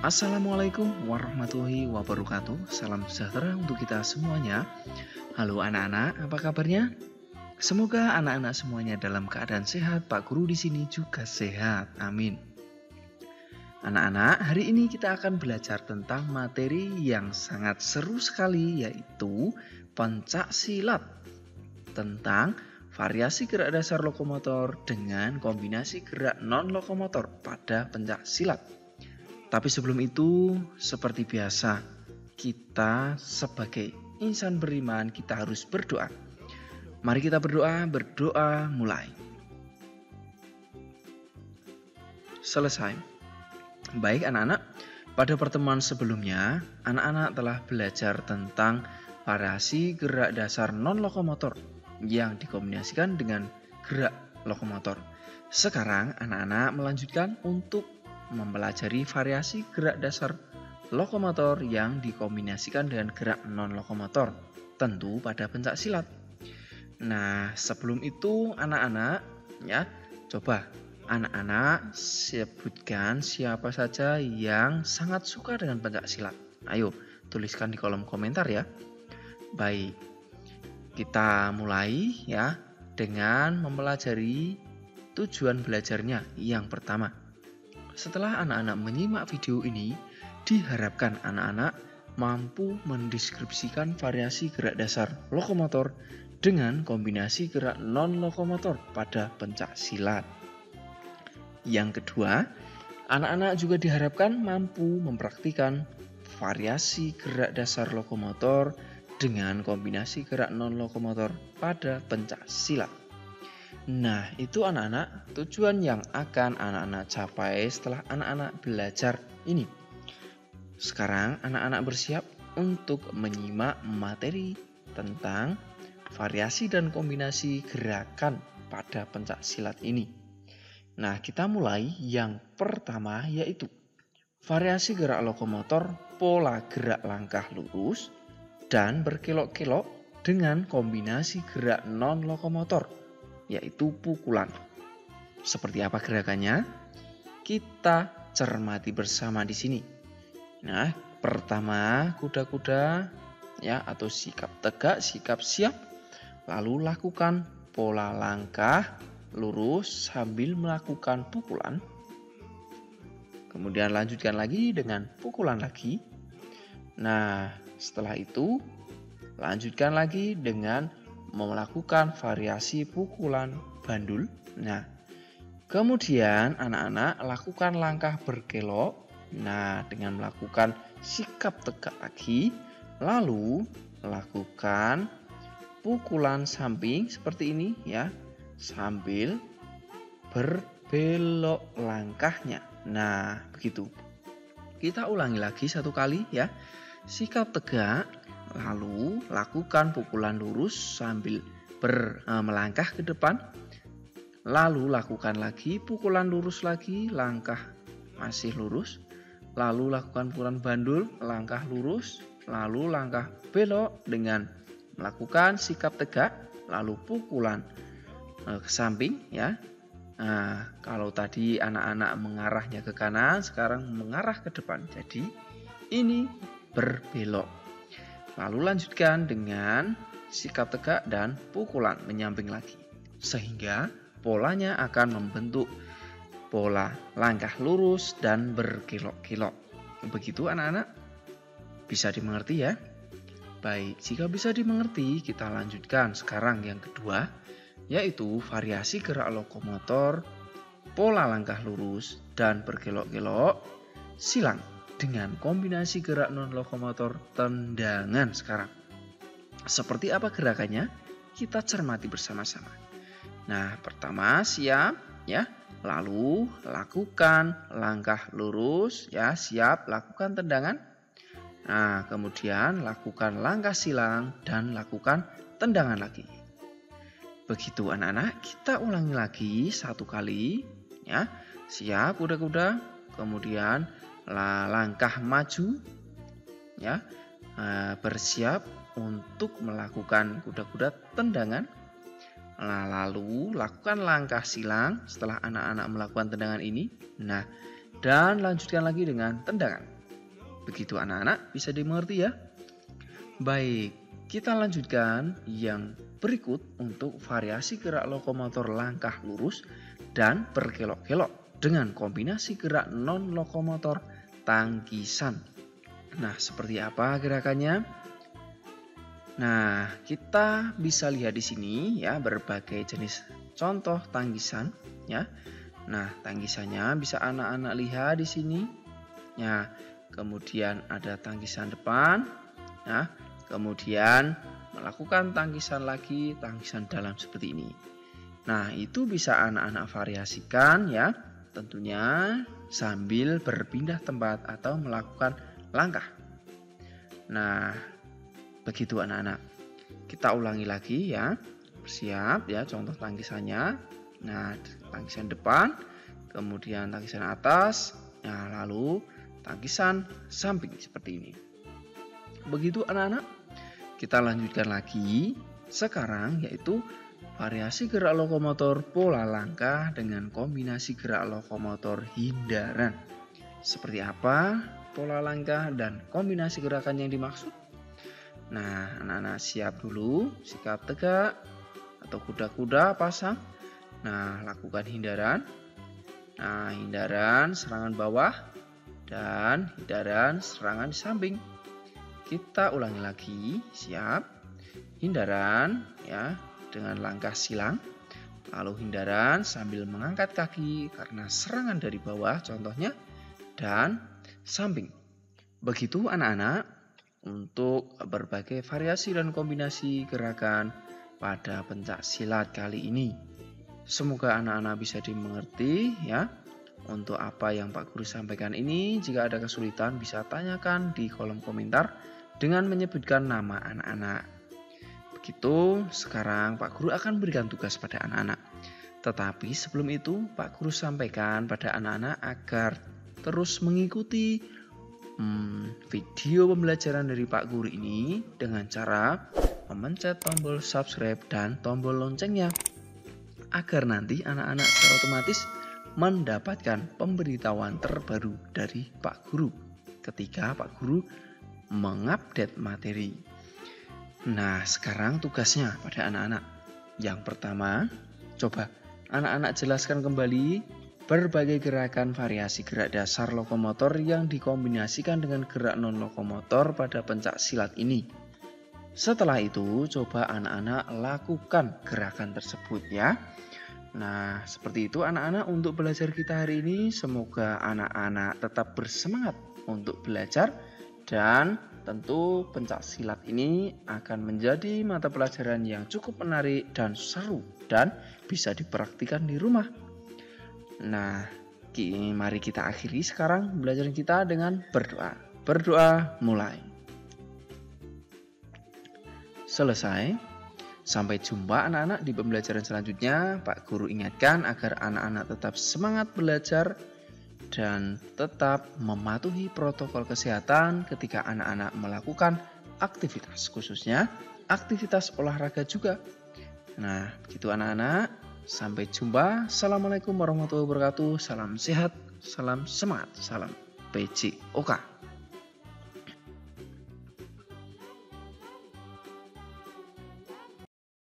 Assalamualaikum warahmatullahi wabarakatuh. Salam sejahtera untuk kita semuanya. Halo anak-anak, apa kabarnya? Semoga anak-anak semuanya dalam keadaan sehat. Pak Guru di sini juga sehat. Amin. Anak-anak, hari ini kita akan belajar tentang materi yang sangat seru sekali, yaitu pencak silat. Tentang variasi gerak dasar lokomotor dengan kombinasi gerak non-lokomotor pada pencak silat. Tapi sebelum itu, seperti biasa, kita sebagai insan beriman, kita harus berdoa. Mari kita berdoa mulai. Selesai. Baik anak-anak, pada pertemuan sebelumnya, anak-anak telah belajar tentang variasi gerak dasar non-lokomotor yang dikombinasikan dengan gerak lokomotor. Sekarang anak-anak melanjutkan untuk mempelajari variasi gerak dasar lokomotor yang dikombinasikan dengan gerak non-lokomotor, tentu pada pencak silat. Nah, sebelum itu anak-anak coba anak-anak sebutkan siapa saja yang sangat suka dengan pencak silat. Ayo, tuliskan di kolom komentar ya. Baik, kita mulai ya dengan mempelajari tujuan belajarnya. Yang pertama, setelah anak-anak menyimak video ini, diharapkan anak-anak mampu mendeskripsikan variasi gerak dasar lokomotor dengan kombinasi gerak non-lokomotor pada pencak silat. Yang kedua, anak-anak juga diharapkan mampu mempraktikkan variasi gerak dasar lokomotor dengan kombinasi gerak non-lokomotor pada pencak silat. Nah, itu anak-anak tujuan yang akan anak-anak capai setelah anak-anak belajar ini. Sekarang anak-anak bersiap untuk menyimak materi tentang variasi dan kombinasi gerakan pada pencak silat ini. Nah, kita mulai yang pertama, yaitu variasi gerak lokomotor pola gerak langkah lurus dan berkelok-kelok dengan kombinasi gerak non-lokomotor, yaitu pukulan. Seperti apa gerakannya? Kita cermati bersama di sini. Nah, pertama kuda-kuda atau sikap tegak, sikap siap. Lalu lakukan pola langkah lurus sambil melakukan pukulan. Kemudian lanjutkan lagi dengan pukulan lagi. Nah, setelah itu lanjutkan lagi dengan melakukan variasi pukulan bandul. Nah, kemudian anak-anak lakukan langkah berkelok. Nah, dengan melakukan sikap tegak lagi, lalu lakukan pukulan samping seperti ini ya, sambil berbelok langkahnya. Nah, begitu. Kita ulangi lagi satu kali ya. Sikap tegak, lalu lakukan pukulan lurus sambil melangkah ke depan. Lalu lakukan lagi pukulan lurus lagi, langkah masih lurus. Lalu lakukan pukulan bandul, langkah lurus. Lalu langkah belok dengan melakukan sikap tegak, lalu pukulan ke samping ya. Nah, kalau tadi anak-anak mengarahnya ke kanan, sekarang mengarah ke depan. Jadi ini berbelok. Lalu lanjutkan dengan sikap tegak dan pukulan menyamping lagi. Sehingga polanya akan membentuk pola langkah lurus dan berkelok-kelok. Begitu anak-anak? Bisa dimengerti ya? Baik, jika bisa dimengerti, kita lanjutkan sekarang yang kedua, yaitu variasi gerak lokomotor, pola langkah lurus dan berkelok-kelok silang dengan kombinasi gerak non-lokomotor tendangan sekarang. Seperti apa gerakannya? Kita cermati bersama-sama. Nah, pertama siap ya. Lalu lakukan langkah lurus ya, siap, lakukan tendangan. Nah, kemudian lakukan langkah silang dan lakukan tendangan lagi. Begitu anak-anak, kita ulangi lagi satu kali ya. Siap kuda-kuda, kemudian langkah maju ya, bersiap untuk melakukan kuda-kuda tendangan. Nah, lalu lakukan langkah silang setelah anak-anak melakukan tendangan ini. Nah, dan lanjutkan lagi dengan tendangan. Begitu anak-anak, bisa dimengerti ya? Baik, kita lanjutkan yang berikut untuk variasi gerak lokomotor langkah lurus dan berkelok-kelok dengan kombinasi gerak non-lokomotor tangkisan. Nah, seperti apa gerakannya? Nah, kita bisa lihat di sini ya berbagai jenis contoh tangkisan ya. Nah, tangkisannya bisa anak-anak lihat di sini. Ya, kemudian ada tangkisan depan, ya. Kemudian melakukan tangkisan lagi, tangkisan dalam seperti ini. Nah, itu bisa anak-anak variasikan ya, tentunya sambil berpindah tempat atau melakukan langkah. Nah, begitu anak-anak. Kita ulangi lagi ya. Siap ya contoh tangkisannya. Nah, tangkisan depan, kemudian tangkisan atas, nah lalu tangkisan samping seperti ini. Begitu anak-anak. Kita lanjutkan lagi sekarang yaitu variasi gerak lokomotor pola langkah dengan kombinasi gerak lokomotor hindaran. Seperti apa pola langkah dan kombinasi gerakan yang dimaksud? Nah, anak-anak siap dulu, sikap tegak atau kuda-kuda pasang. Nah, lakukan hindaran. Nah, hindaran serangan bawah dan hindaran serangan samping. Kita ulangi lagi, siap. Hindaran ya dengan langkah silang. Lalu hindaran sambil mengangkat kaki karena serangan dari bawah contohnya dan samping. Begitu anak-anak untuk berbagai variasi dan kombinasi gerakan pada pencak silat kali ini. Semoga anak-anak bisa dimengerti ya. Untuk apa yang Pak Guru sampaikan ini, jika ada kesulitan bisa tanyakan di kolom komentar dengan menyebutkan nama anak-anak. Begitu, sekarang Pak Guru akan berikan tugas pada anak-anak. Tetapi sebelum itu, Pak Guru sampaikan pada anak-anak agar terus mengikuti video pembelajaran dari Pak Guru ini dengan cara memencet tombol subscribe dan tombol loncengnya. Agar nanti anak-anak secara otomatis mendapatkan pemberitahuan terbaru dari Pak Guru ketika Pak Guru mengupdate materi. Nah, sekarang tugasnya pada anak-anak. Yang pertama, coba anak-anak jelaskan kembali berbagai gerakan variasi gerak dasar lokomotor yang dikombinasikan dengan gerak non-lokomotor pada pencak silat ini. Setelah itu, coba anak-anak lakukan gerakan tersebut ya. Nah, seperti itu anak-anak untuk belajar kita hari ini. Semoga anak-anak tetap bersemangat untuk belajar. Dan tentu pencak silat ini akan menjadi mata pelajaran yang cukup menarik dan seru dan bisa dipraktikkan di rumah. Nah, mari kita akhiri sekarang pembelajaran kita dengan berdoa. Berdoa mulai. Selesai. Sampai jumpa anak-anak di pembelajaran selanjutnya. Pak Guru ingatkan agar anak-anak tetap semangat belajar dan tetap mematuhi protokol kesehatan ketika anak-anak melakukan aktivitas, khususnya aktivitas olahraga juga. Nah, begitu anak-anak. Sampai jumpa. Assalamualaikum warahmatullahi wabarakatuh. Salam sehat, salam semangat, salam PJOK.